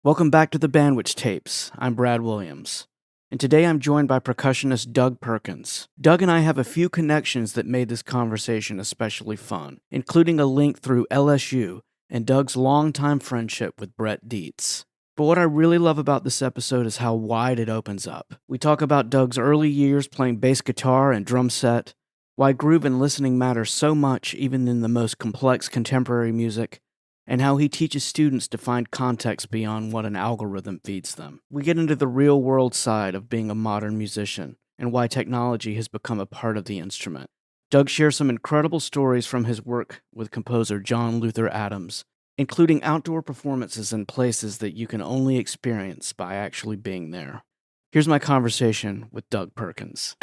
Welcome back to the Bandwidth Tapes. I'm Brad Williams, and today I'm joined by percussionist Doug Perkins. Doug and I have a few connections that made this conversation especially fun, including a link through LSU and Doug's longtime friendship with Brett Dietz. But what I really love about this episode is how wide it opens up. We talk about Doug's early years playing bass guitar and drum set, why groove and listening matter so much even in the most complex contemporary music, and how he teaches students to find context beyond what an algorithm feeds them. We get into the real-world side of being a modern musician and why technology has become a part of the instrument. Doug shares some incredible stories from his work with composer John Luther Adams, including outdoor performances in places that you can only experience by actually being there. Here's my conversation with Doug Perkins.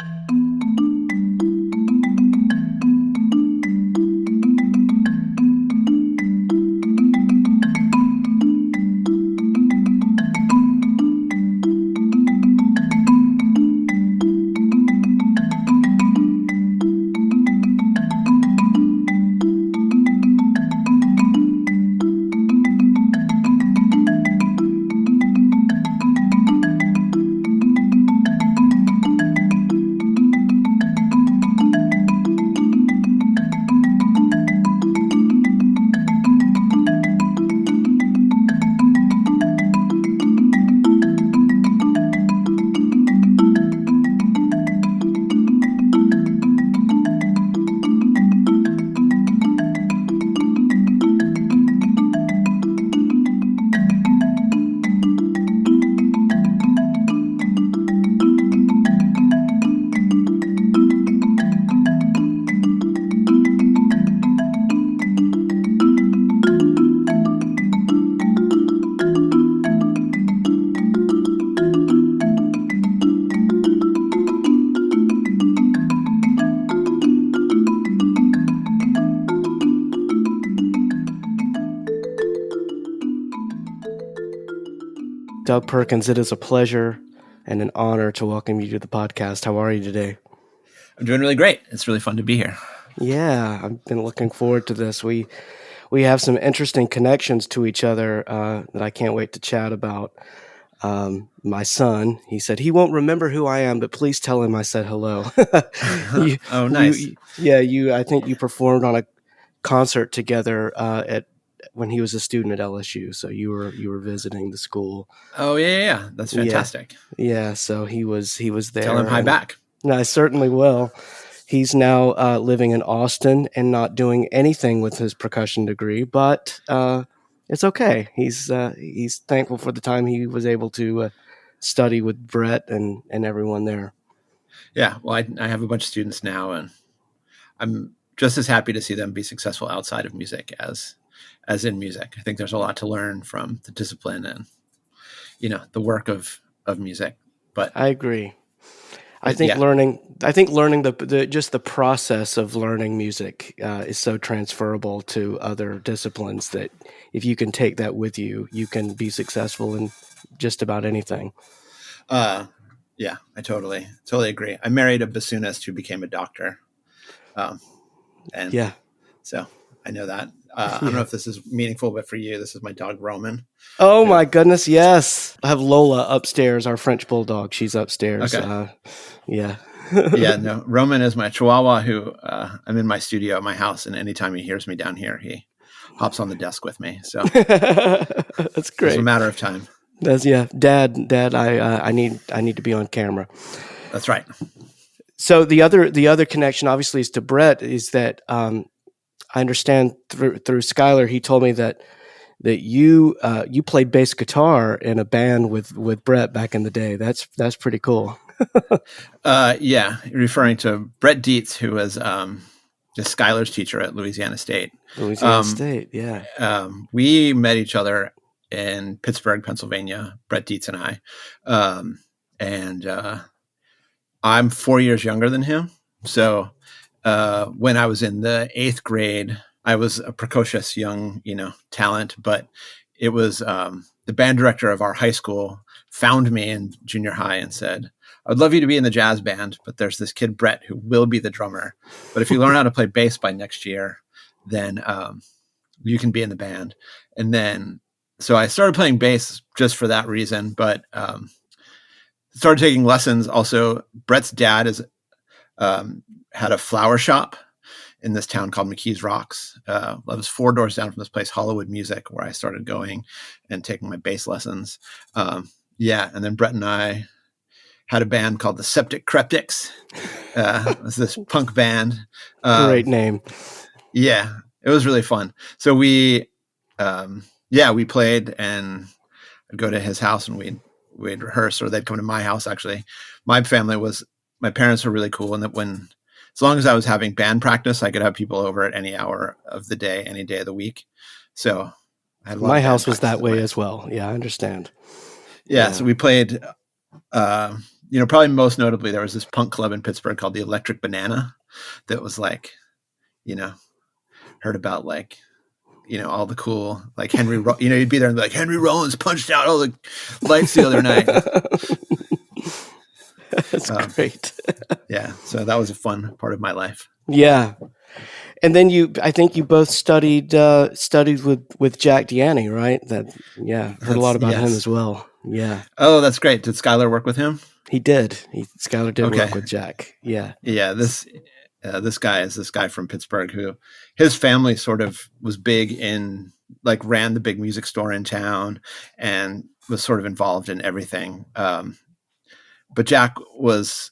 Doug Perkins, it is a pleasure and an honor to welcome you to the podcast. How are you today? I'm doing really great. It's really fun to be here. Yeah, I've been looking forward to this. We have some interesting connections to each other that I can't wait to chat about. My son, he said he won't remember who I am, but please tell him I said hello. Oh, nice. I think you performed on a concert together when he was a student at LSU. So you were visiting the school. Oh, yeah. That's fantastic. Yeah. So he was there. Tell him hi back. I certainly will. He's now living in Austin and not doing anything with his percussion degree, but it's okay. He's thankful for the time he was able to study with Brett and everyone there. Yeah, well, I have a bunch of students now, and I'm just as happy to see them be successful outside of music as in music. I think there's a lot to learn from the discipline and the work of music. But I agree. I think learning the process of learning music is so transferable to other disciplines that if you can take that with you, you can be successful in just about anything. Yeah, I totally agree. I married a bassoonist who became a doctor. So I know that. I don't know if this is meaningful, but for you, this is my dog, Roman. Oh, my goodness, yes. I have Lola upstairs, our French bulldog. She's upstairs. Okay. Yeah. No, Roman is my Chihuahua who I'm in my studio at my house, and anytime he hears me down here, he hops on the desk with me. So that's great. It's a matter of time. Dad, I need to be on camera. That's right. So the other connection, obviously, is to Brett. Is that I understand through Skylar, he told me that you played bass guitar in a band with Brett back in the day. That's pretty cool. Yeah, referring to Brett Dietz, who was just Skylar's teacher at Louisiana State. State, yeah. We met each other in Pittsburgh, Pennsylvania, Brett Dietz and I. And I'm 4 years younger than him. So when I was in the 8th grade, I was a precocious young, talent, but it was the band director of our high school found me in junior high and said, "I'd love you to be in the jazz band, but there's this kid, Brett, who will be the drummer. But if you learn how to play bass by next year, then you can be in the band." And then so I started playing bass just for that reason, but started taking lessons. Also, Brett's dad had a flower shop in this town called McKees Rocks. That was 4 doors down from this place, Hollywood Music, where I started going and taking my bass lessons. And then Brett and I had a band called the Septic Kreptics. It was this punk band. Great name. Yeah, it was really fun. So we played, and I'd go to his house and we'd rehearse, or they'd come to my house. Actually, my parents were really cool, and that as long as I was having band practice, I could have people over at any hour of the day, any day of the week. So I had my house was that way as well. Yeah, I understand. Yeah. So we played, probably most notably, there was this punk club in Pittsburgh called the Electric Banana that was like, heard about like, all the cool, like Henry, you'd be there and be like, Henry Rollins punched out all the lights the other night. That's great. Yeah. So that was a fun part of my life. Yeah. And then I think you both studied with Jack DiIanni, right? Heard a lot about him as well. Yeah. Oh, that's great. Did Skylar work with him? He did. Skylar did work with Jack. Yeah. Yeah. This guy is this guy from Pittsburgh who his family sort of was big in, like, ran the big music store in town and was sort of involved in everything. But Jack was,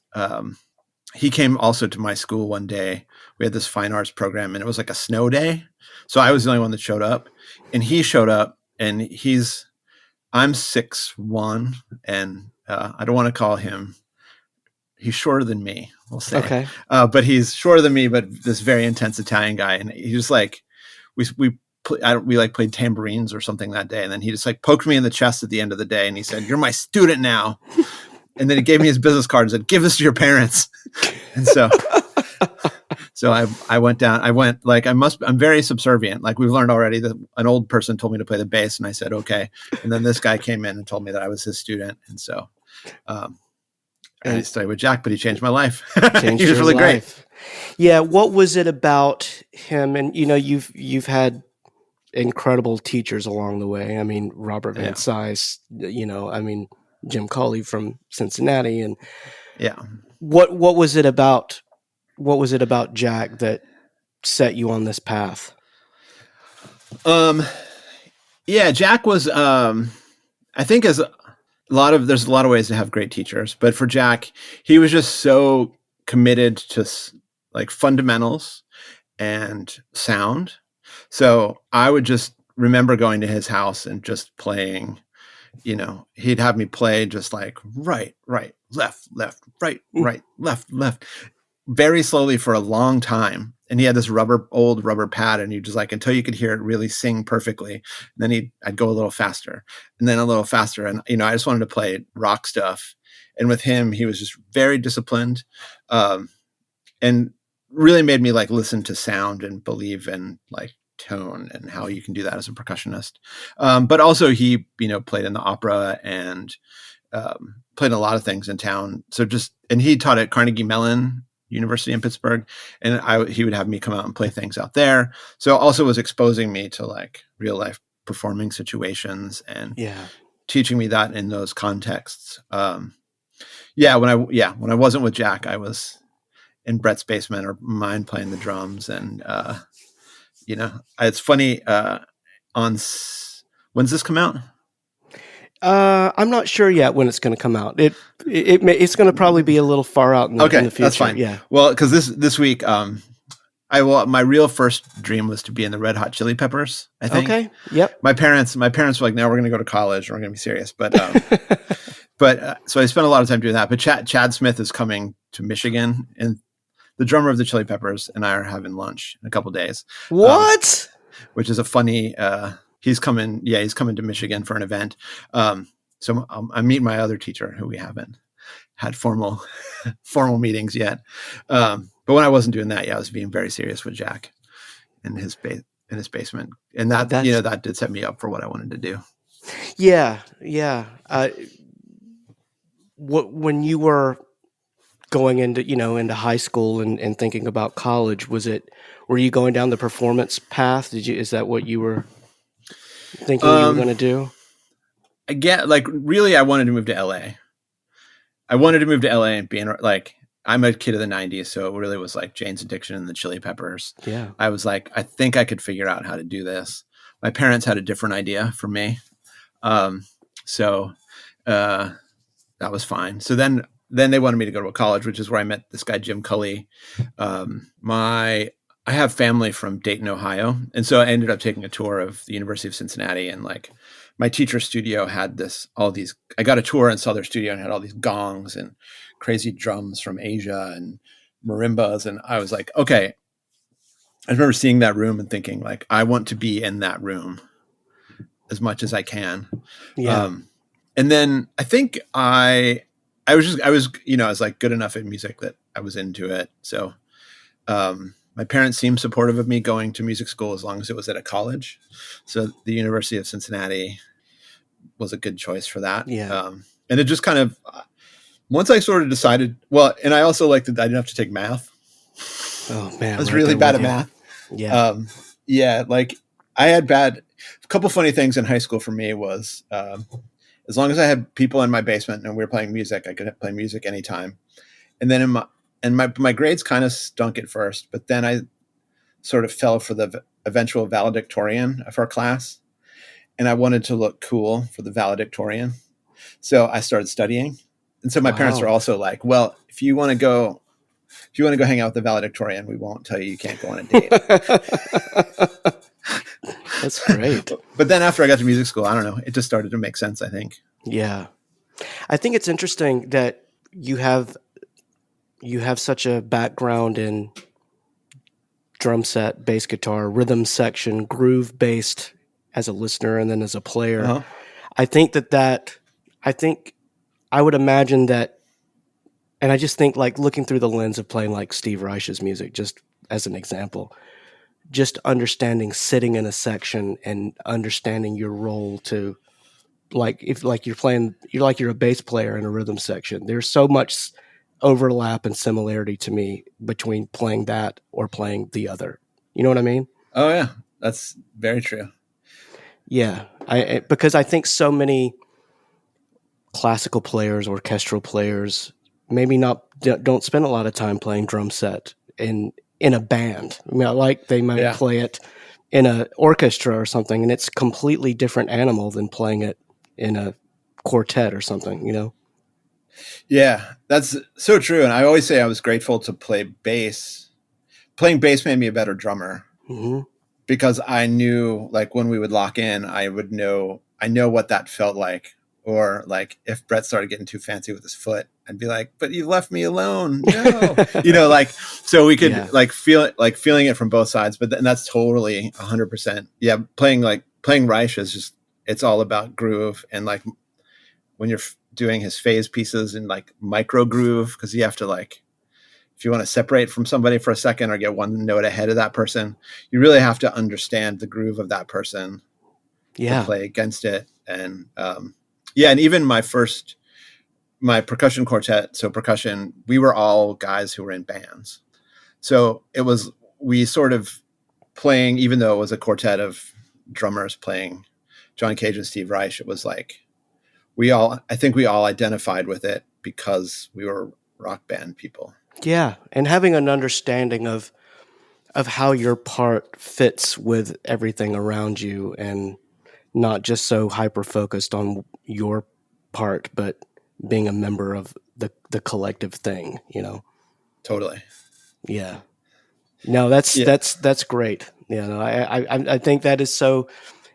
he came also to my school one day. We had this fine arts program, and it was like a snow day. So I was the only one that showed up, and he showed up, and I'm 6'1", and I don't want to call him, he's shorter than me, we'll say. Okay. But he's shorter than me, but this very intense Italian guy. And he just like, we played tambourines or something that day. And then he just like poked me in the chest at the end of the day. And he said, "You're my student now." And then he gave me his business card and said, "Give this to your parents." And so I went down, I'm very subservient. Like, we've learned already that an old person told me to play the bass, and I said, okay. And then this guy came in and told me that I was his student. And so, I studied with Jack, but he changed my life. He was really great. Yeah. What was it about him? And, you've had incredible teachers along the way. I mean, Robert Van Cise, Jim Cawley from Cincinnati. And what was it about Jack that set you on this path? Jack was, I think there's a lot of ways to have great teachers, but for Jack, he was just so committed to like fundamentals and sound. So I would just remember going to his house and just playing, he'd have me play just like right, left, right, left, very slowly for a long time. And he had this old rubber pad, and you just like, until you could hear it really sing perfectly. And then I'd go a little faster and then a little faster. And, I just wanted to play rock stuff. And with him, he was just very disciplined, and really made me like listen to sound and believe in like tone and how you can do that as a percussionist. But also he, played in the opera and played a lot of things in town. So and he taught at Carnegie Mellon University in Pittsburgh, and he would have me come out and play things out there. So also was exposing me to like real life performing situations and teaching me that in those contexts. When I wasn't with Jack, I was in Brett's basement or mine playing the drums. And, it's funny, when's this come out? I'm not sure yet when it's going to come out. It's going to probably be a little far out in the future. That's fine. Yeah. Well, because this week, my real first dream was to be in the Red Hot Chili Peppers, I think. Okay. Yep. My parents were like, "No, we're going to go to college. We're going to be serious." But so I spent a lot of time doing that. But Chad Smith is coming to Michigan, and the drummer of the Chili Peppers and I are having lunch in a couple of days. What? Which is a funny. He's coming to Michigan for an event. So I'm meeting my other teacher, who we haven't had formal meetings yet. But when I wasn't doing that, I was being very serious with Jack in his basement, and that did set me up for what I wanted to do. Yeah. When you were going into high school and thinking about college, were you going down the performance path? Is that what you were? thinking you were going to do? Again, like really, I wanted to move to LA. I wanted to move to LA and be in, like, I'm a kid of the 90s, so it really was like Jane's Addiction and the Chili Peppers. Yeah. I was like, I think I could figure out how to do this. My parents had a different idea for me. So that was fine. So then they wanted me to go to a college, which is where I met this guy, Jim Cully. I have family from Dayton, Ohio. And so I ended up taking a tour of the University of Cincinnati, and like my teacher's studio had I got a tour and saw their studio and had all these gongs and crazy drums from Asia and marimbas. And I was like, okay. I remember seeing that room and thinking like, I want to be in that room as much as I can. Yeah. And then I think I was like good enough at music that I was into it. So, my parents seemed supportive of me going to music school as long as it was at a college. So the University of Cincinnati was a good choice for that. Yeah. And it just kind of, once I sort of decided, well, and I also liked that I didn't have to take math. Oh man. I was really bad at math. Yeah. Yeah. Like I had a couple funny things in high school for me was, as long as I had people in my basement and we were playing music, I could play music anytime. And then my grades kind of stunk at first, but then I sort of fell for the eventual valedictorian of our class. And I wanted to look cool for the valedictorian. So I started studying. And so my parents were also like, well, if you want to go hang out with the valedictorian, we won't tell you can't go on a date. That's great. But then after I got to music school, I don't know, it just started to make sense, I think. Yeah. I think it's interesting that you have such a background in drum set, bass guitar, rhythm section, groove based as a listener and then as a player. Uh-huh. I think I would imagine that, and I just think like looking through the lens of playing like Steve Reich's music, just as an example, just understanding sitting in a section and understanding your role to, like, if like you're a bass player in a rhythm section, there's so much overlap and similarity to me between playing that or playing the other. You know what I mean? Oh yeah, that's very true. Yeah, because I think so many classical players, orchestral players, maybe don't spend a lot of time playing drum set in a band. I mean, like they might play it in an orchestra or something, and it's a completely different animal than playing it in a quartet or something, you know? Yeah, that's so true. And I always say I was grateful to play bass. Playing bass made me a better drummer because I knew, like, when we would lock in, I know what that felt like. Or like if Brett started getting too fancy with his foot, I'd be like, but you left me alone. No, like, so we could feeling it from both sides, but that's totally 100%. Yeah. Playing Reich is just, it's all about groove. And like when you're doing his phase pieces and like micro groove, cause you have to, like, if you want to separate from somebody for a second or get one note ahead of that person, you really have to understand the groove of that person to play against it. And, and even my percussion quartet, so percussion, we were all guys who were in bands. So we sort of playing, even though it was a quartet of drummers playing John Cage and Steve Reich, it was like, I think we all identified with it because we were rock band people. Yeah. And having an understanding of how your part fits with everything around you and not just so hyper-focused on your part, but being a member of the collective thing, you know? Totally. Yeah. No, that's great. You know, I think that is so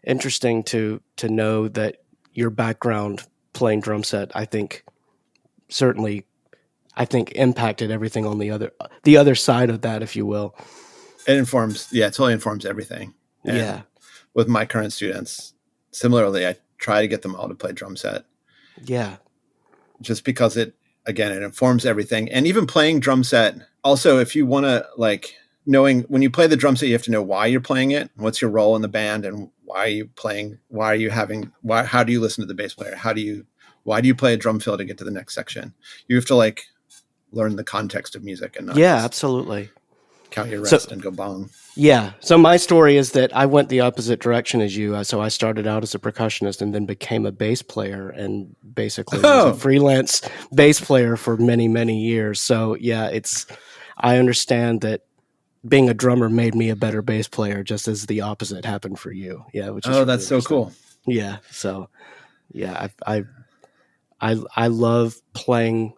interesting to know that your background playing drum set, I think impacted everything on the other side of that, if you will. It totally informs everything. And with my current students, similarly, I try to get them all to play drum set. Yeah. Just because it informs everything. And even playing drum set, also, if you want to, like, knowing when you play the drum set, you have to know why you're playing it, what's your role in the band, and how do you listen to the bass player? Why do you play a drum fill to get to the next section? You have to, like, learn the context of music and not absolutely. count your rest and go bong. Yeah. So my story is that I went the opposite direction as you. So I started out as a percussionist and then became a bass player and basically was a freelance bass player for many, many years. So yeah, I understand that being a drummer made me a better bass player, just as the opposite happened for you. Yeah. Which is really that's so cool. Yeah. So yeah, I love playing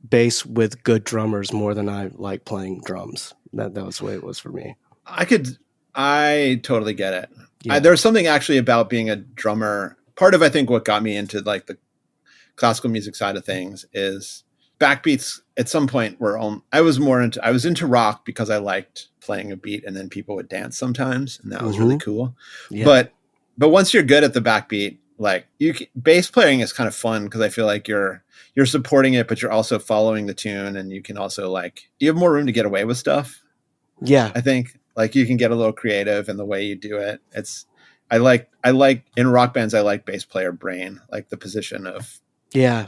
bass with good drummers more than I like playing drums. That was the way it was for me. I totally get it. Yeah. There's something actually about being a drummer. Part of, I think, what got me into like the classical music side of things is backbeats. At some point I was into rock because I liked playing a beat and then people would dance sometimes. And that was really cool. Yeah. But once you're good at the backbeat, like bass playing is kind of fun because I feel like you're supporting it, but you're also following the tune, and you can also you have more room to get away with stuff. Yeah. I think like you can get a little creative in the way you do it. I like in rock bands, I like bass player brain, like the position of. Yeah.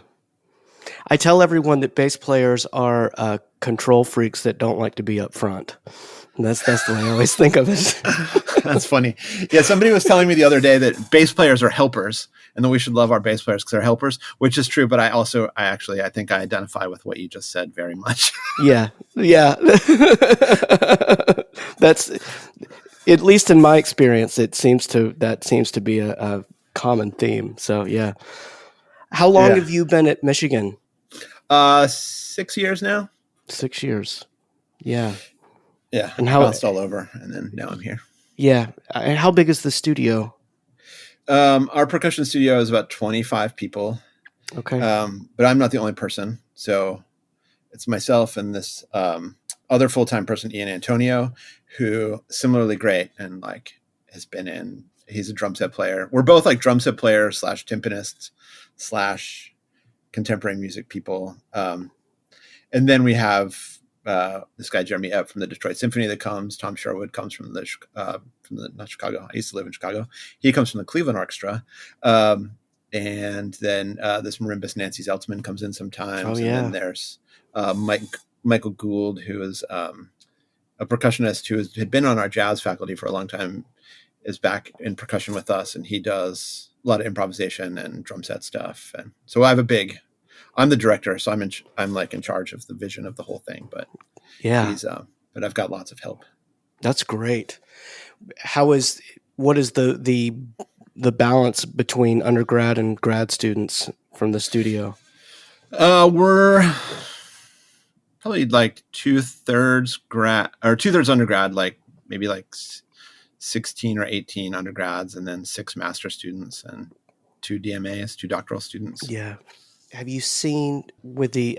I tell everyone that bass players are control freaks that don't like to be up front. And that's the way I always think of it. That's funny. Yeah, somebody was telling me the other day that bass players are helpers, and that we should love our bass players because they're helpers, which is true. But I think I identify with what you just said very much. Yeah. That's, at least in my experience, that seems to be a common theme. So yeah. How long have you been at Michigan? 6 years now. 6 years. Yeah. Yeah. And bounced all over, and then now I'm here. Yeah. And how big is the studio? Our percussion studio is about 25 people. Okay. But I'm not the only person. So it's myself and this other full-time person, Ian Antonio, who similarly great and he's a drum set player. We're both like drum set players / timpanists / contemporary music people. And then we have this guy, Jeremy Epp from the Detroit Symphony that comes. Tom Sherwood comes from not Chicago. I used to live in Chicago. He comes from the Cleveland Orchestra. And then this marimbist, Nancy Zeltzman, comes in sometimes. Oh, yeah. And then there's Michael Gould, who is a percussionist who had been on our jazz faculty for a long time, is back in percussion with us, and he does a lot of improvisation and drum set stuff. And so I'm the director, so I'm in charge of the vision of the whole thing. But yeah, but I've got lots of help. That's great. What is the balance between undergrad and grad students from the studio? We're probably like 2/3 grad or 2/3 undergrad, like maybe like 16 or 18 undergrads, and then 6 master students and 2 DMAs, 2 doctoral students. Yeah. Have you seen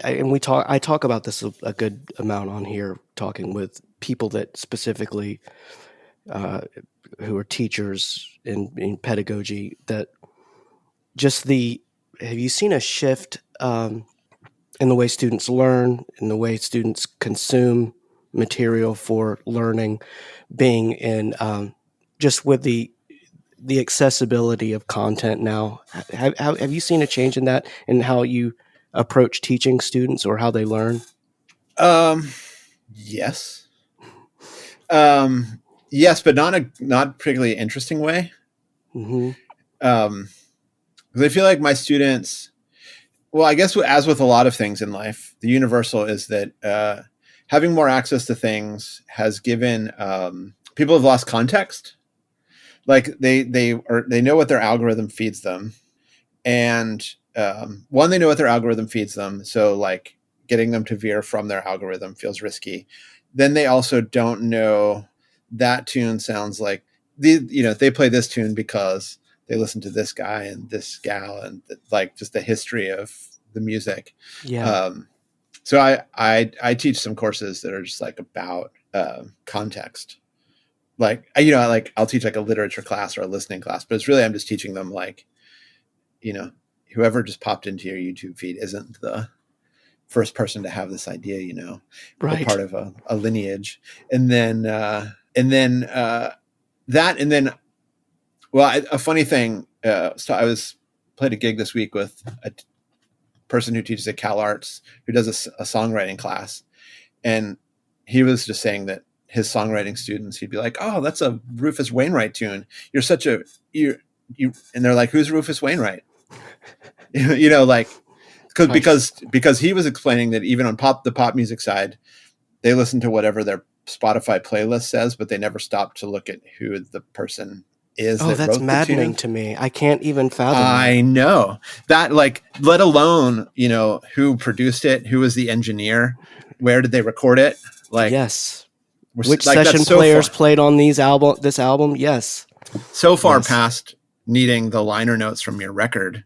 I talk about this a good amount on here, talking with people that specifically who are teachers in pedagogy, that have you seen a shift in the way students learn, in the way students consume material for learning, being in just with the accessibility of content now? Have you seen a change in that, in how you approach teaching students or how they learn? Yes. Yes, but not particularly interesting way. Mm-hmm. Because I feel like my students, well, I guess as with a lot of things in life, the universal is that having more access to things has given people have lost context. Like they know what their algorithm feeds them, and one, they know what their algorithm feeds them, so like getting them to veer from their algorithm feels risky. Then they also don't know that tune sounds like they play this tune because they listen to this guy and this gal and like just the history of the music. Yeah. So I teach some courses that are just like about context. Like, I'll teach like a literature class or a listening class, but it's really, I'm just teaching them like, whoever just popped into your YouTube feed isn't the first person to have this idea, right. Part of a lineage. And then a funny thing. So I played a gig this week with a person who teaches at Cal Arts, who does a songwriting class. And he was just saying that his songwriting students, he'd be like, "Oh, that's a Rufus Wainwright tune. You," and they're like, "Who's Rufus Wainwright?" Like, because he was explaining that even on the pop music side, they listen to whatever their Spotify playlist says, but they never stop to look at who the person is. Oh, that's maddening to me. I can't even fathom that. I know that, like, let alone, who produced it, who was the engineer, where did they record it? Like, yes. Which session players played on this album? Yes. So far past needing the liner notes from your record.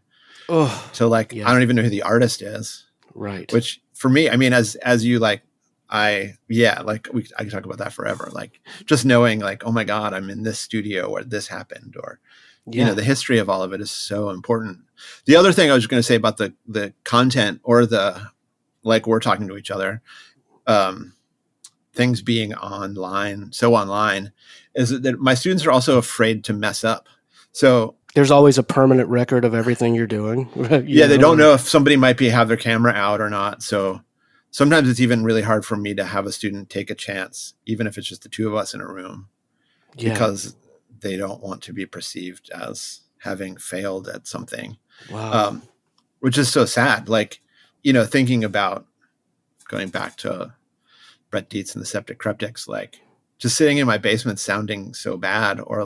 Oh, so like, I don't even know who the artist is. Right. Which for me, I mean, as you like, I can talk about that forever. Like, just knowing, like, oh my God, I'm in this studio where this happened, or, the history of all of it is so important. The other thing I was going to say about the content, or like, we're talking to each other, things being online, is that my students are also afraid to mess up. So there's always a permanent record of everything you're doing. They don't know if somebody might have their camera out or not. So sometimes it's even really hard for me to have a student take a chance, even if it's just the two of us in a room, because they don't want to be perceived as having failed at something. Wow. Which is so sad. Like, thinking about going back to Brett Dietz and the Septic Kreptics, like, just sitting in my basement sounding so bad, or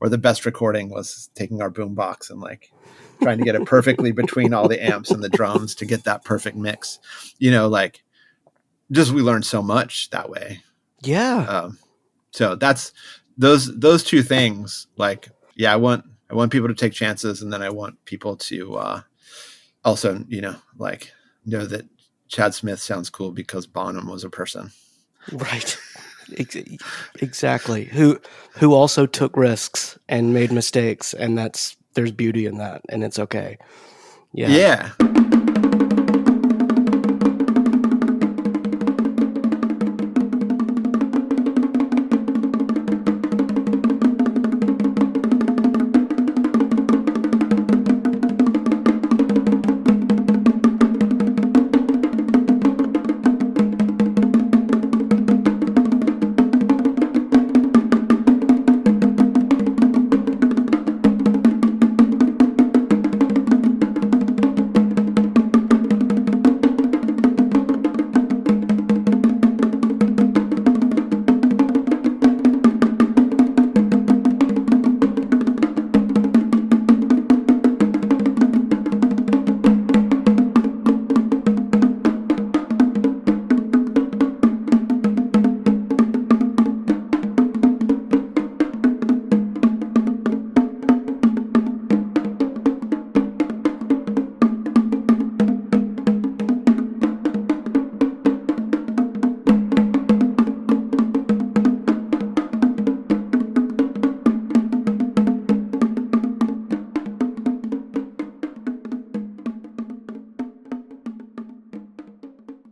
the best recording was taking our boombox and, like, trying to get it perfectly between all the amps and the drums to get that perfect mix. Like, just, we learned so much that way. Yeah. So that's those two things. Like, I want people to take chances, and then I want people to also, like, know that Chad Smith sounds cool because Bonham was a person. Right. Exactly. Who also took risks and made mistakes, and there's beauty in that, and it's okay. Yeah.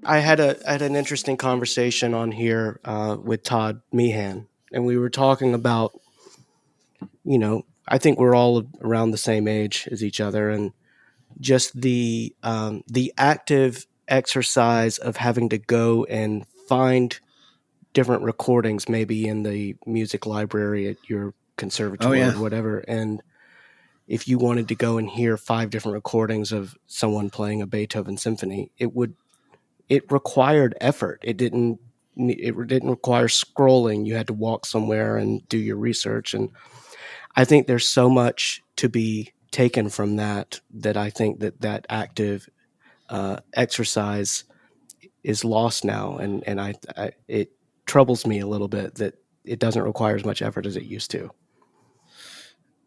I had an interesting conversation on here with Todd Meehan, and we were talking about, I think we're all around the same age as each other, and just the active exercise of having to go and find different recordings, maybe in the music library at your conservatory or whatever, and if you wanted to go and hear 5 different recordings of someone playing a Beethoven symphony, it required effort. It didn't require scrolling. You had to walk somewhere and do your research. And I think there's so much to be taken from that I think that active exercise is lost now. And I it troubles me a little bit that it doesn't require as much effort as it used to.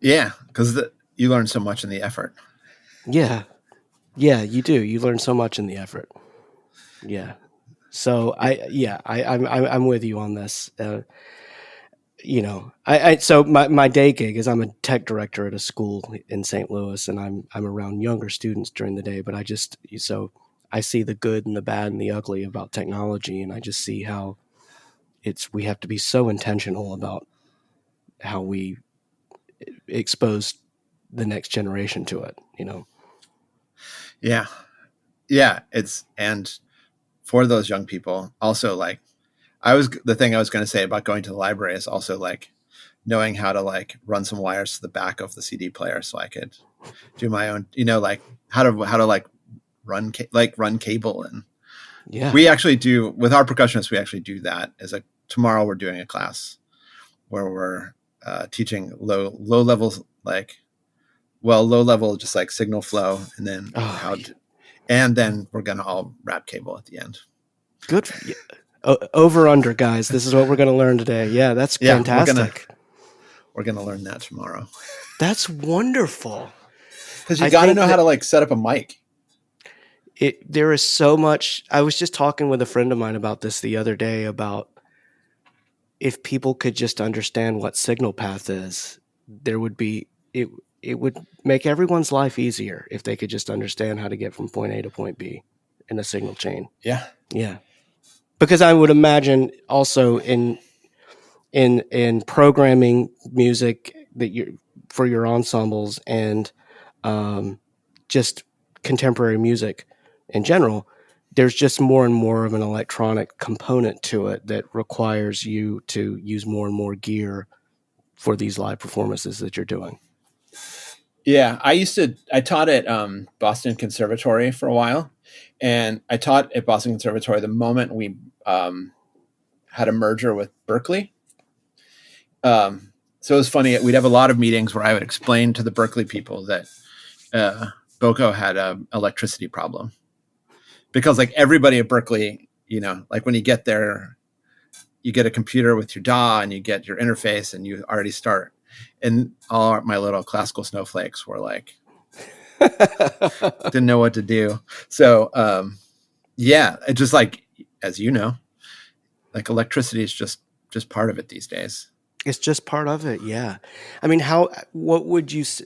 Yeah, because you learn so much in the effort. Yeah, you do. You learn so much in the effort. Yeah. So I'm with you on this. So my day gig is I'm a tech director at a school in St. Louis, and I'm around younger students during the day, but I see the good and the bad and the ugly about technology, and I just see how we have to be so intentional about how we expose the next generation to it, Yeah. And for those young people also, like, the thing I was going to say about going to the library is also like knowing how to like run some wires to the back of the CD player so I could do my own, like how to like run cable. And we actually do with our percussionists, we actually do that tomorrow we're doing a class where we're teaching low levels, low level, just like signal flow. And then and then we're going to all wrap cable at the end. Good. Over under, guys. This is what we're going to learn today. Yeah, that's fantastic. We're going to learn that tomorrow. That's wonderful. Because you got to know how to like set up a mic. There is so much. I was just talking with a friend of mine about this the other day, about if people could just understand what signal path is, there would be, it would make everyone's life easier if they could just understand how to get from point A to point B in a signal chain. Yeah. Yeah. Because I would imagine also in programming music for your ensembles and just contemporary music in general, there's just more and more of an electronic component to it that requires you to use more and more gear for these live performances that you're doing. Yeah, I taught at Boston Conservatory for a while, and I taught at Boston Conservatory the moment we had a merger with Berkeley. So it was funny. We'd have a lot of meetings where I would explain to the Berkeley people that Boco had an electricity problem. Because like everybody at Berkeley, like when you get there, you get a computer with your DAW and you get your interface and you already start. And all my little classical snowflakes were like, didn't know what to do. So, it just like, as you know, like electricity is just part of it these days. It's just part of it. Yeah. I mean, what would you say?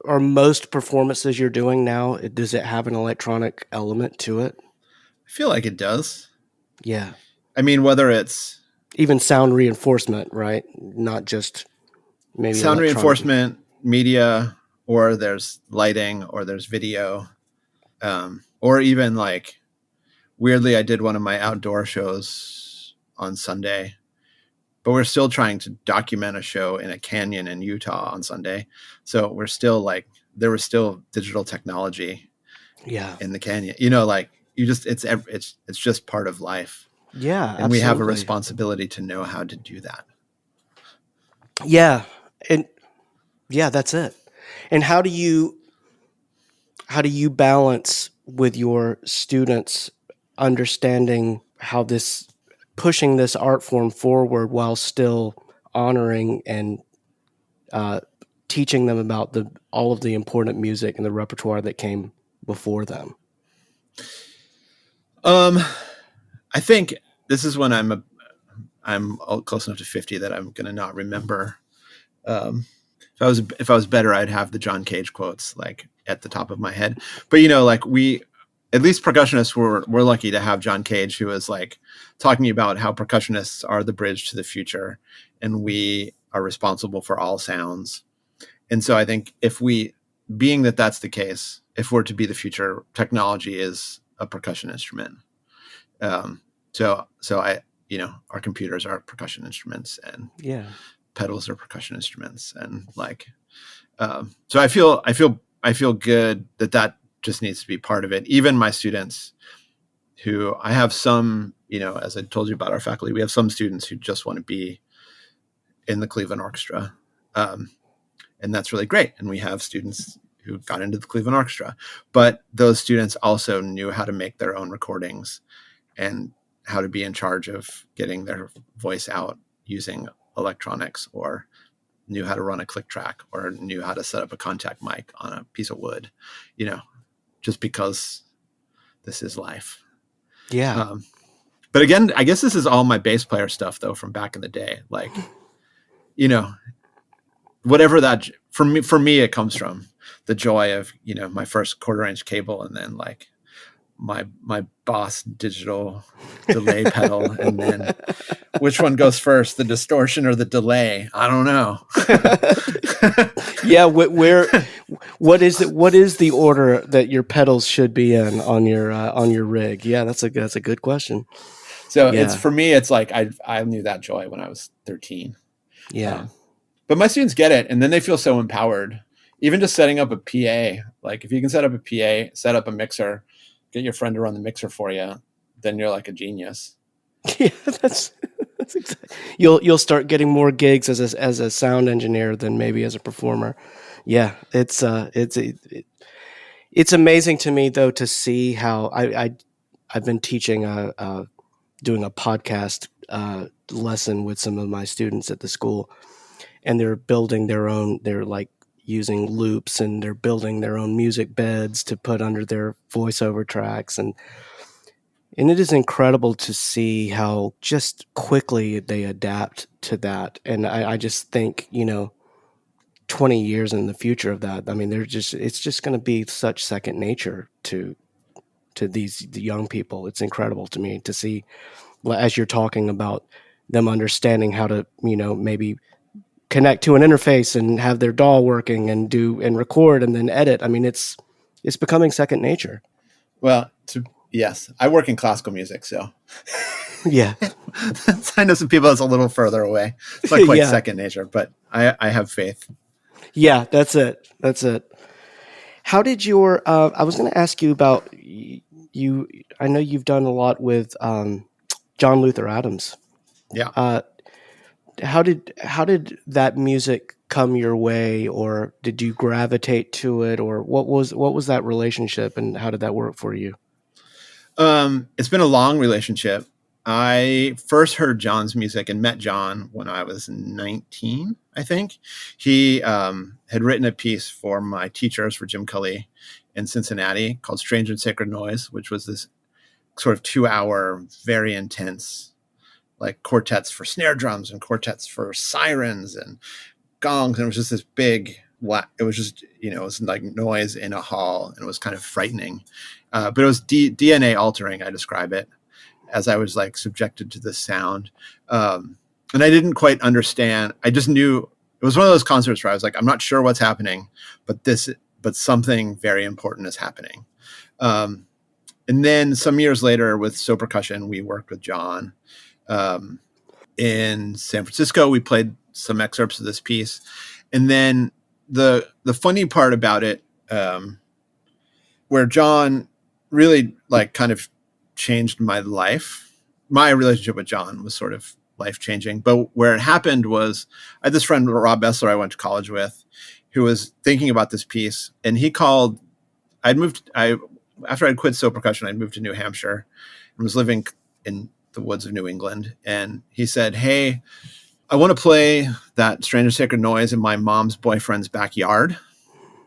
Are most performances you're doing now, does it have an electronic element to it? I feel like it does. Yeah. I mean, whether it's even sound reinforcement, right? Not just maybe sound reinforcement, media, or there's lighting, or there's video, or even like weirdly, I did one of my outdoor shows on Sunday, but we're still trying to document a show in a canyon in Utah on Sunday. So we're still like, there was still digital technology in the canyon, it's just part of life. Yeah. And absolutely. We have a responsibility to know how to do that. Yeah. And yeah, that's it. And how do you balance with your students understanding how pushing this art form forward while still honoring and teaching them about all of the important music and the repertoire that came before them? I think this is when I'm close enough to 50 that I'm going to not remember. If I was better, I'd have the John Cage quotes like at the top of my head. But like at least percussionists we're lucky to have John Cage, who is like talking about how percussionists are the bridge to the future and we are responsible for all sounds. And so I think being that that's the case, if we're to be the future, technology is a percussion instrument. So our computers are percussion instruments and pedals are percussion instruments. And like, so I feel good that just needs to be part of it. Even my students who I have some, as I told you about our faculty, we have some students who just want to be in the Cleveland Orchestra. And that's really great. And we have students who got into the Cleveland Orchestra, but those students also knew how to make their own recordings and how to be in charge of getting their voice out using electronics, or knew how to run a click track, or knew how to set up a contact mic on a piece of wood, just because this is life. Yeah. But again, I guess this is all my bass player stuff though, from back in the day. Like, whatever that for me, it comes from the joy of, my first 1/4 inch cable, and then like my Boss digital delay pedal, and then which one goes first, the distortion or the delay? I don't know. Yeah, what is it? What is the order that your pedals should be in on your rig? Yeah, that's a good question. So Yeah. for me, it's like I knew that joy when I was 13. Yeah. But my students get it, and then they feel so empowered. Even just setting up a PA, like if you can set up a PA, set up a mixer, get your friend to run the mixer for you, then you're like a genius. Yeah, that's exactly. You'll start getting more gigs as a sound engineer than maybe as a performer. Yeah, it's amazing to me though to see how I've been teaching doing a podcast lesson with some of my students at the school, and they're building their own. They're like using loops, and they're building their own music beds to put under their voiceover tracks, and it is incredible to see how just quickly they adapt to that. And I just think, 20 years in the future of that, I mean, it's just going to be such second nature to the young people. It's incredible to me to see, as you're talking about them understanding how to, maybe connect to an interface and have their DAW working and record and then edit. I mean, it's becoming second nature. Well, yes, I work in classical music, so yeah. I know some people that's a little further away. It's not quite second nature, but I have faith. Yeah, that's it. How did your? I was going to ask you about you. I know you've done a lot with John Luther Adams. Yeah. How did that music come your way, or did you gravitate to it, or what was that relationship, and how did that work for you? It's been a long relationship. I first heard John's music and met John when I was 19, I think. He had written a piece for my teachers, for Jim Cully in Cincinnati, called Strange and Sacred Noise, which was this sort of 2-hour, very intense, like quartets for snare drums and quartets for sirens and gongs. And it was just this big, it was just, it was like noise in a hall, and it was kind of frightening. But it was DNA altering, I describe it, as I was like subjected to this sound. And I didn't quite understand. I just knew it was one of those concerts where I was like, I'm not sure what's happening, but something very important is happening. And then some years later with So Percussion, we worked with John in San Francisco. We played some excerpts of this piece. And then the funny part about it, where John really like kind of changed my life. My relationship with John was sort of life-changing. But where it happened was I had this friend, Rob Essler, I went to college with, who was thinking about this piece. And he called, after I'd quit So Percussion, I'd moved to New Hampshire and was living in the woods of New England. And he said, hey, I want to play that Strange and Sacred Noise in my mom's boyfriend's backyard.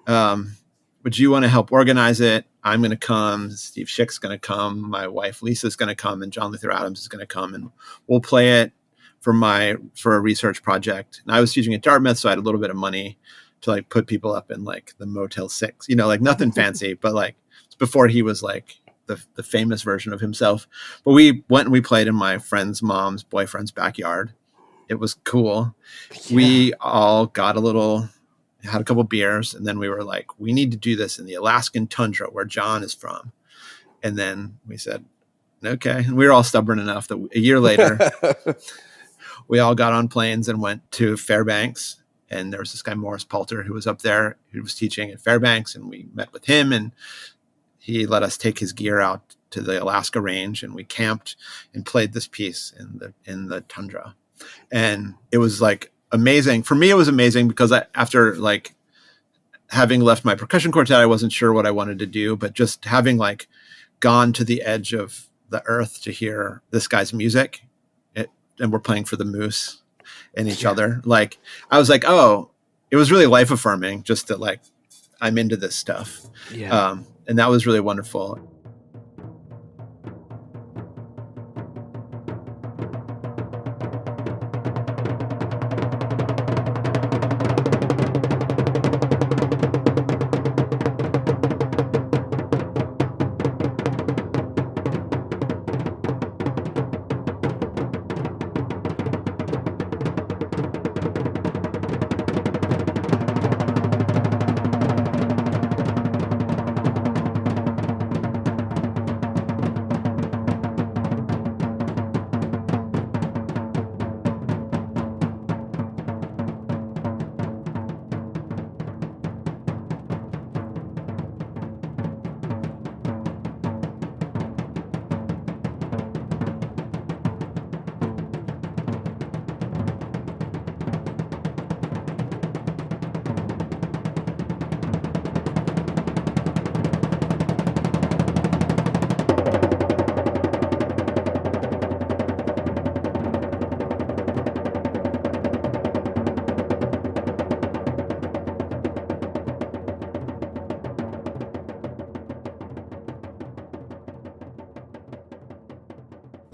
Would you want to help organize it? I'm going to come. Steve Schick's going to come. My wife, Lisa's going to come. And John Luther Adams is going to come. And we'll play it for a research project. And I was teaching at Dartmouth, so I had a little bit of money to like put people up in like the Motel 6, like nothing fancy, but like it's before he was like the famous version of himself. But we went and we played in my friend's mom's boyfriend's backyard. It was cool. Yeah. We all got had a couple beers, and then we were like, we need to do this in the Alaskan tundra where John is from. And then we said, okay. And we were all stubborn enough that a year later, we all got on planes and went to Fairbanks. And there was this guy, Morris Poulter, who was up there, who was teaching at Fairbanks. And we met with him, and he let us take his gear out to the Alaska range, and we camped and played this piece in the tundra. And it was like amazing. For me, it was amazing because after like having left my percussion quartet, I wasn't sure what I wanted to do, but just having like gone to the edge of the earth to hear this guy's music, and we're playing for the moose and each other. Like, I was like, oh, it was really life affirming just that like, I'm into this stuff. Yeah. And that was really wonderful.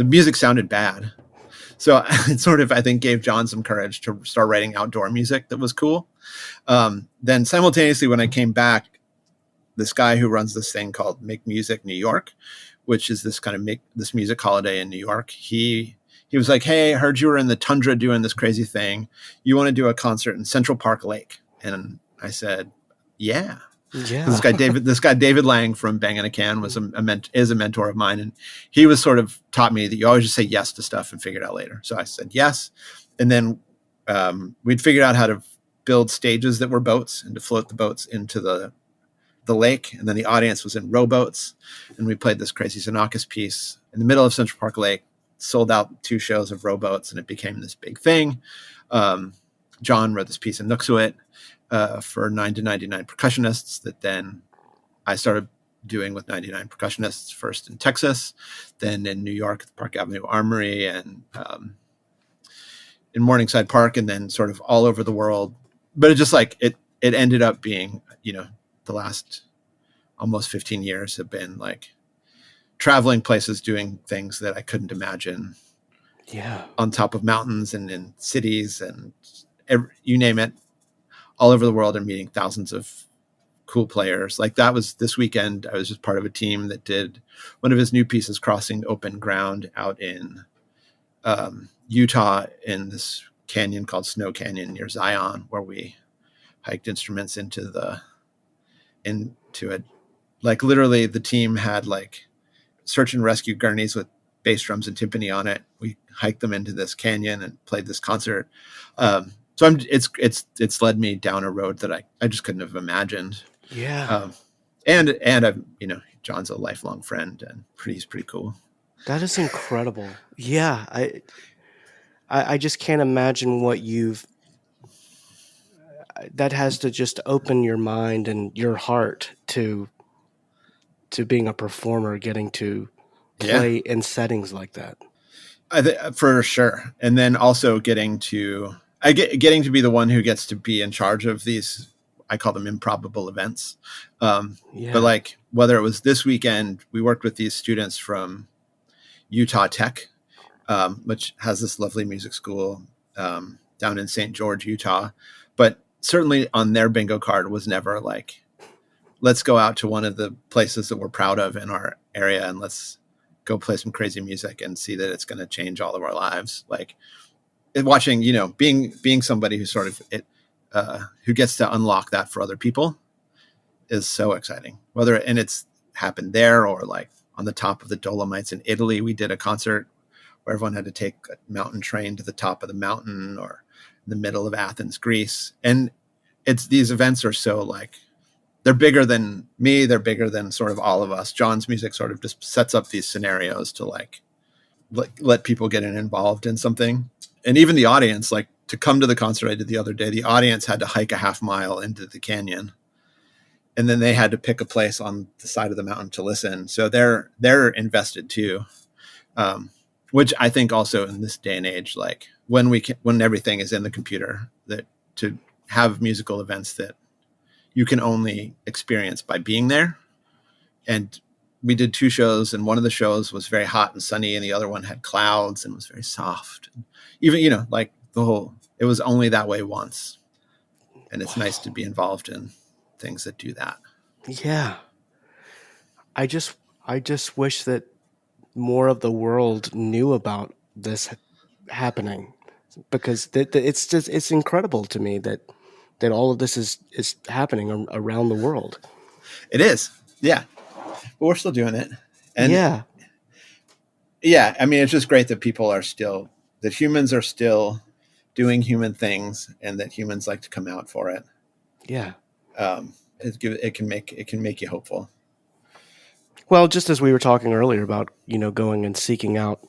the music sounded bad. So it sort of, I think, gave John some courage to start writing outdoor music that was cool. Then simultaneously, when I came back, this guy who runs this thing called Make Music New York, which is this kind of this music holiday in New York. He was like, "Hey, I heard you were in the tundra doing this crazy thing. You want to do a concert in Central Park Lake?" And I said, "Yeah." Yeah. This guy David Lang from Bang in a Can was is a mentor of mine, and he was sort of taught me that you always just say yes to stuff and figure it out later. So I said yes, and then we'd figured out how to build stages that were boats and to float the boats into the lake, and then the audience was in rowboats, and we played this crazy Xenakis piece in the middle of Central Park Lake, sold out 2 shows of rowboats, and it became this big thing. John wrote this piece in Nuxuit for 9 to 99 percussionists that then I started doing with 99 percussionists, first in Texas, then in New York at the Park Avenue Armory, and in Morningside Park, and then sort of all over the world. But it just like it ended up being, the last almost 15 years have been like traveling places, doing things that I couldn't imagine. Yeah. On top of mountains and in cities and you name it, all over the world, and meeting thousands of cool players. Like that was this weekend. I was just part of a team that did one of his new pieces, Crossing Open Ground, out in Utah in this canyon called Snow Canyon near Zion, where we hiked instruments into it. Like literally the team had like search and rescue gurneys with bass drums and timpani on it. We hiked them into this canyon and played this concert. So it's led me down a road that I just couldn't have imagined. Yeah. And I've, John's a lifelong friend, and he's pretty cool. That is incredible. Yeah. I just can't imagine what that has to just open your mind and your heart to being a performer, getting to play in settings like that. For sure. And then also getting to be the one who gets to be in charge of these, I call them improbable events. But like whether it was this weekend, we worked with these students from Utah Tech, which has this lovely music school down in St. George, Utah. But certainly on their bingo card was never like, let's go out to one of the places that we're proud of in our area and let's go play some crazy music and see that it's going to change all of our lives. Like watching, being somebody who sort of who gets to unlock that for other people is so exciting. And it's happened there or like on the top of the Dolomites in Italy. We did a concert where everyone had to take a mountain train to the top of the mountain, or in the middle of Athens, Greece. And these events are so like, they're bigger than me. They're bigger than sort of all of us. John's music sort of just sets up these scenarios to like let people get involved in something. And even the audience, like to come to the concert I did the other day, the audience had to hike a half mile into the canyon. And then they had to pick a place on the side of the mountain to listen. So they're invested too. Which I think also in this day and age, like when everything is in the computer, that to have musical events that you can only experience by being there. And we did 2 shows, and one of the shows was very hot and sunny, and the other one had clouds and was very soft. Even, like it was only that way once. And it's nice to be involved in things that do that. Yeah. I just wish that more of the world knew about this happening, because it's incredible to me that all of this is happening around the world. It is. Yeah. But we're still doing it. And yeah. I mean, it's just great that that humans are still doing human things, and that humans like to come out for it. Yeah. It can make you hopeful. Well, just as we were talking earlier about, going and seeking out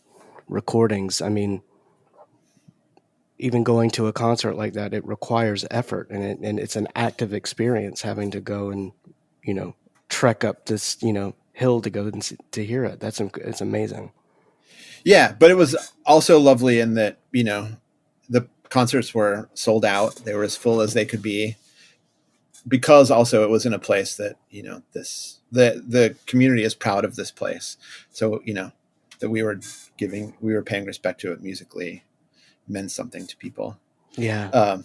recordings, I mean, even going to a concert like that, it requires effort, and it's an active experience having to go and, trek up this, hill to go and to hear it. It's amazing. Yeah, but it was also lovely in that, the concerts were sold out. They were as full as they could be, because also it was in a place that, the community is proud of this place. So, that we were paying respect to it musically meant something to people. Yeah.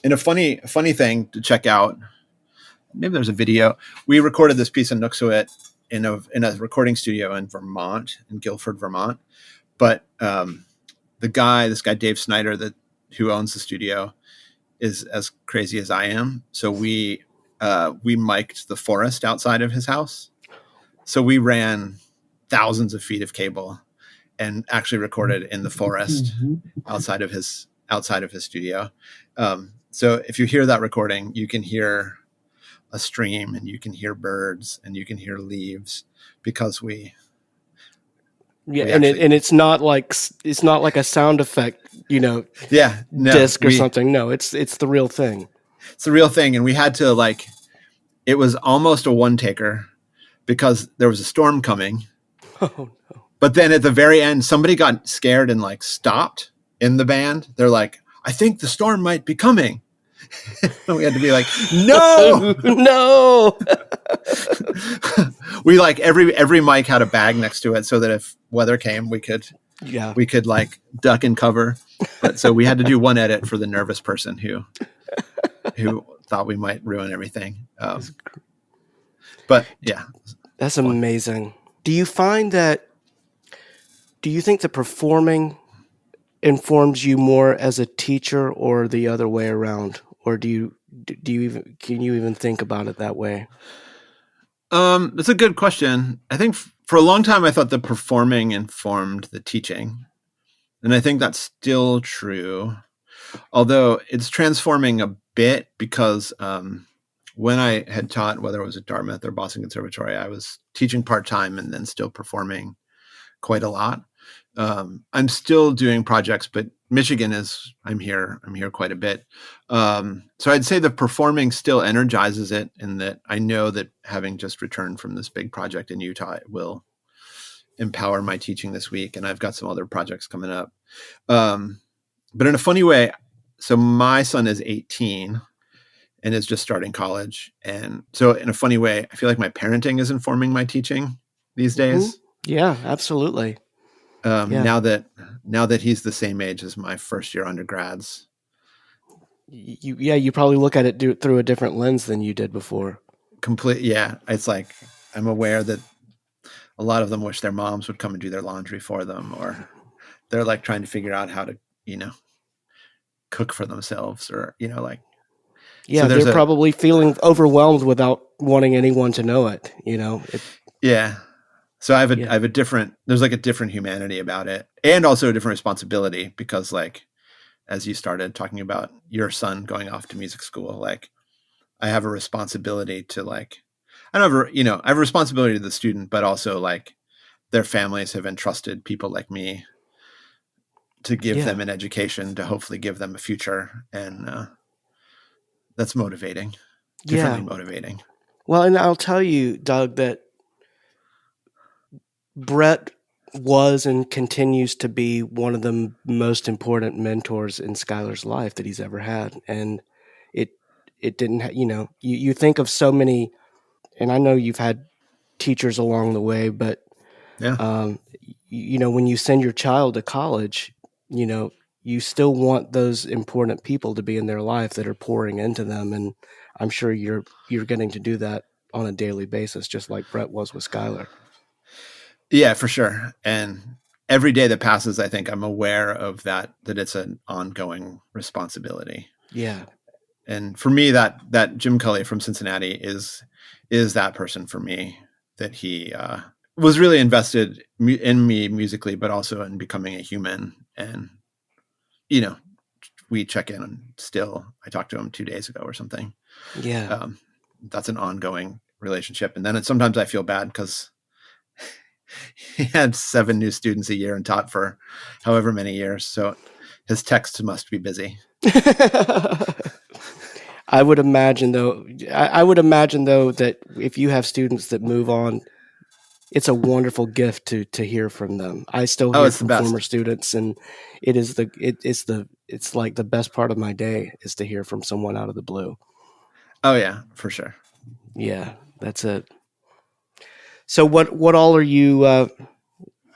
And a funny thing to check out, maybe there's a video. We recorded this piece in Nuxuit in a recording studio in Vermont, in Guilford, Vermont. But this guy Dave Snyder, who owns the studio, is as crazy as I am. So we mic'd the forest outside of his house. So we ran thousands of feet of cable and actually recorded in the forest outside of his studio. So if you hear that recording, you can hear a stream and you can hear birds and you can hear leaves because it's not like a sound effect, disc or something. No, it's the real thing. It's the real thing. And we had to it was almost a one taker because there was a storm coming. Oh no. But then at the very end, somebody got scared and stopped in the band. They're like, I think the storm might be coming. We had to be like, no, no. We every mic had a bag next to it so that if weather came, we could duck and cover. But so we had to do one edit for the nervous person who thought we might ruin everything. But yeah, that's amazing. Do you think that performing informs you more as a teacher or the other way around? Or can you even think about it that way? That's a good question. I think for a long time, I thought the performing informed the teaching. And I think that's still true. Although it's transforming a bit because when I had taught, whether it was at Dartmouth or Boston Conservatory, I was teaching part-time and then still performing quite a lot. I'm still doing projects, but Michigan I'm here quite a bit. So I'd say the performing still energizes it in that I know that having just returned from this big project in Utah, it will empower my teaching this week. And I've got some other projects coming up. But in a funny way, so my son is 18 and is just starting college. And so in a funny way, I feel like my parenting is informing my teaching these days. Yeah, absolutely. Now that he's the same age as my first year undergrads. You probably look at it through a different lens than you did before. Yeah. It's I'm aware that a lot of them wish their moms would come and do their laundry for them, or they're trying to figure out how to, cook for themselves or, Yeah, so they're probably feeling overwhelmed without wanting anyone to know it, Yeah. So I have a different humanity about it, and also a different responsibility because as you started talking about your son going off to music school, I have a responsibility to I have a responsibility to the student, but also their families have entrusted people like me to give them an education, to hopefully give them a future. And that's motivating, differently motivating. Well, and I'll tell you, Doug, that Brett was and continues to be one of the most important mentors in Skylar's life that he's ever had. And it didn't, you think of so many, and I know you've had teachers along the way, but when you send your child to college, you still want those important people to be in their life that are pouring into them. And I'm sure you're getting to do that on a daily basis, just like Brett was with Skylar. Yeah, for sure. And every day that passes, I think I'm aware of that it's an ongoing responsibility. Yeah. And for me, that Jim Cully from Cincinnati is that person for me, that he was really invested in me musically, but also in becoming a human. And, we check in and still, I talked to him 2 days ago or something. Yeah. That's an ongoing relationship. And then sometimes I feel bad because he had 7 new students a year and taught for however many years. So his texts must be busy. I would imagine though that if you have students that move on, it's a wonderful gift to hear from them. I still hear from former students, and it's like the best part of my day is to hear from someone out of the blue. Oh yeah, for sure. Yeah, that's it. So what all are you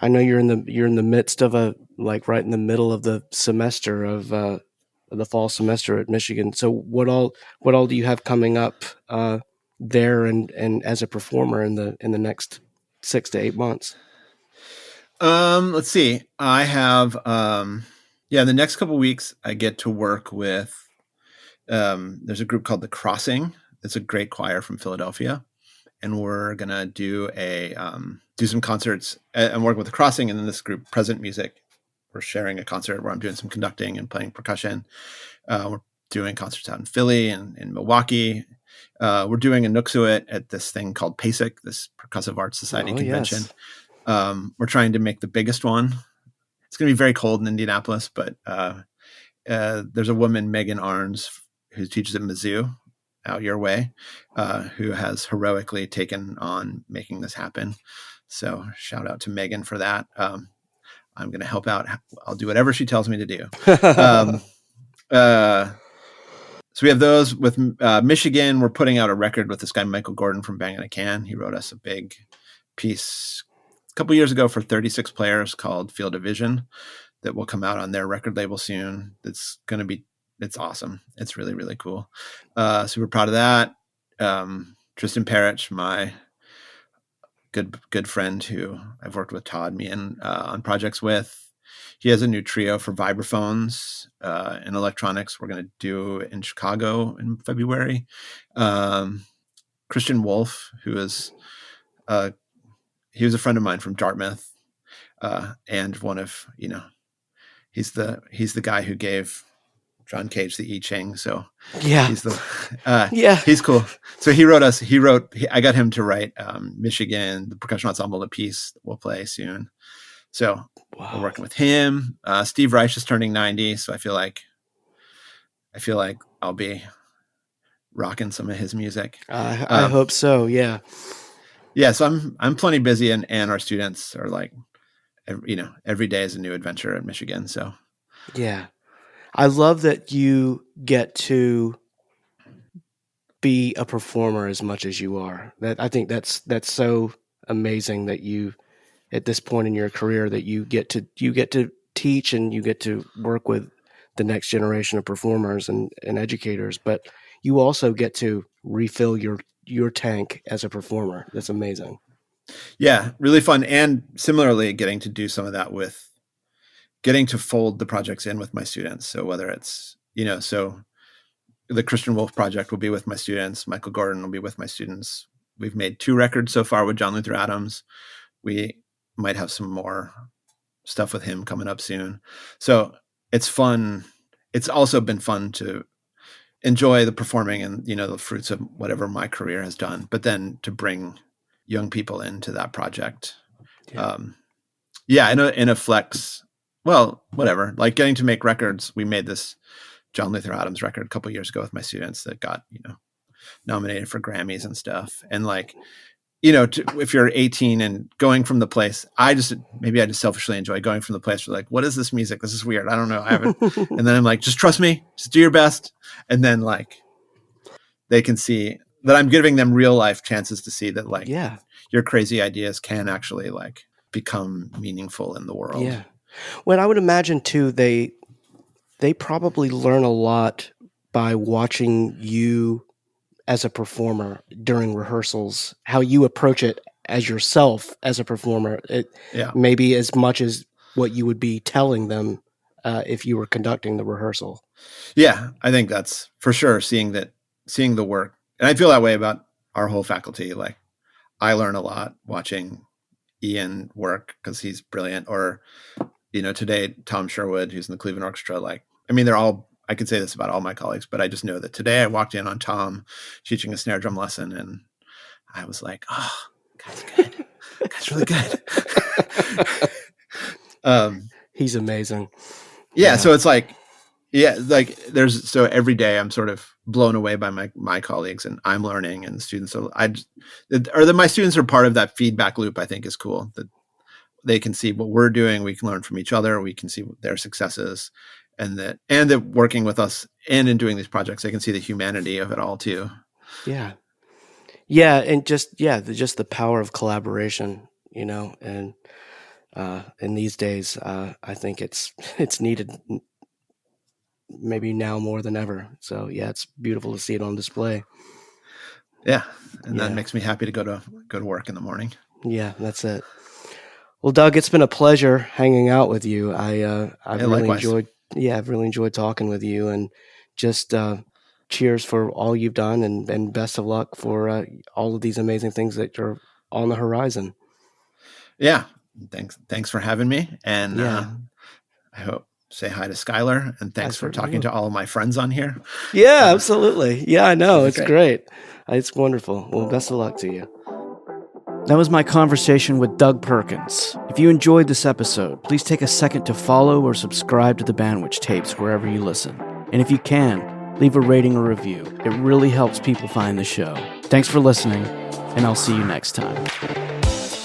I know you're in the midst of right in the middle of the semester of the fall semester at Michigan. So what all do you have coming up there and as a performer in the next 6 to 8 months? Let's see. I have the next couple of weeks I get to work with there's a group called The Crossing. It's a great choir from Philadelphia. And we're gonna do some concerts. I'm working with The Crossing, and then this group, Present Music. We're sharing a concert where I'm doing some conducting and playing percussion. We're doing concerts out in Philly and in Milwaukee. We're doing a Nuxuit at this thing called PASIC, this Percussive Arts Society convention. Yes. We're trying to make the biggest one. It's going to be very cold in Indianapolis, but there's a woman, Megan Arns, who teaches at Mizzou out your way, who has heroically taken on making this happen. So shout out to Megan for that. I'm going to help out. I'll do whatever she tells me to do. So we have those with Michigan. We're putting out a record with this guy, Michael Gordon from Bang in a Can. He wrote us a big piece a couple years ago for 36 players called Field of Vision that will come out on their record label soon. It's awesome. It's really, really cool. Super proud of that. Tristan Parrish, my good friend who I've worked with Todd Meehan on projects with. He has a new trio for vibraphones and electronics we're going to do in Chicago in February. Christian Wolf, who is he was a friend of mine from Dartmouth, and one of he's the guy who gave John Cage the I Ching. So yeah, he's cool. So I got him to write Michigan, the percussion ensemble, a piece that we'll play soon. So we're working with him. Steve Reich is turning 90. So I feel like I'll be rocking some of his music. I hope so. Yeah. Yeah. So I'm plenty busy, and our students are like, every day is a new adventure at Michigan. So yeah. I love that you get to be a performer as much as you are. I think that's so amazing that you, at this point in your career, that you get to teach and you get to work with the next generation of performers and educators, but you also get to refill your tank as a performer. That's amazing. Yeah, really fun. And similarly, getting to do some of that getting to fold the projects in with my students. So whether it's, so the Christian Wolf project will be with my students. Michael Gordon will be with my students. We've made 2 records so far with John Luther Adams. We might have some more stuff with him coming up soon. So it's fun. It's also been fun to enjoy the performing and, the fruits of whatever my career has done, but then to bring young people into that project. Yeah. In a flex, well, whatever, like getting to make records. We made this John Luther Adams record a couple of years ago with my students that got, nominated for Grammys and stuff. And like, if you're 18 and going from the place, I just selfishly enjoy going from the place where like, what is this music? This is weird. I don't know. I haven't. And then I'm like, just trust me, just do your best. And then like, they can see that I'm giving them real life chances to see that like, your crazy ideas can actually like become meaningful in the world. Yeah. Well, I would imagine too, they probably learn a lot by watching you as a performer during rehearsals, how you approach it as yourself as a performer. Maybe as much as what you would be telling them if you were conducting the rehearsal. Yeah, I think that's for sure, seeing the work. And I feel that way about our whole faculty. Like I learn a lot watching Ian work because he's brilliant. Or, today, Tom Sherwood, who's in the Cleveland Orchestra, I could say this about all my colleagues, but I just know that today I walked in on Tom teaching a snare drum lesson and I was like, oh, guy's good. Guy's really good. He's amazing. Yeah. So it's like, so every day I'm sort of blown away by my colleagues and I'm learning, and the students my students are part of that feedback loop. I think is cool that they can see what we're doing. We can learn from each other. We can see their successes. And that working with us and in doing these projects, they can see the humanity of it all too. Yeah. Yeah. And just the power of collaboration, and in these days, I think it's needed maybe now more than ever. So yeah, it's beautiful to see it on display. Yeah, and that makes me happy to go to work in the morning. Yeah, that's it. Well, Doug, it's been a pleasure hanging out with you. I've really enjoyed. Yeah, I've really enjoyed talking with you, and just cheers for all you've done, and best of luck for all of these amazing things that are on the horizon. Yeah, thanks for having me, and Yeah. I hope say hi to Skylar, and thanks for talking to all of my friends on here. Yeah, absolutely. Yeah, I know. It's great. It's wonderful. Well, best of luck to you. That was my conversation with Doug Perkins. If you enjoyed this episode, please take a second to follow or subscribe to the Bandwidth Tapes wherever you listen. And if you can, leave a rating or review. It really helps people find the show. Thanks for listening, and I'll see you next time.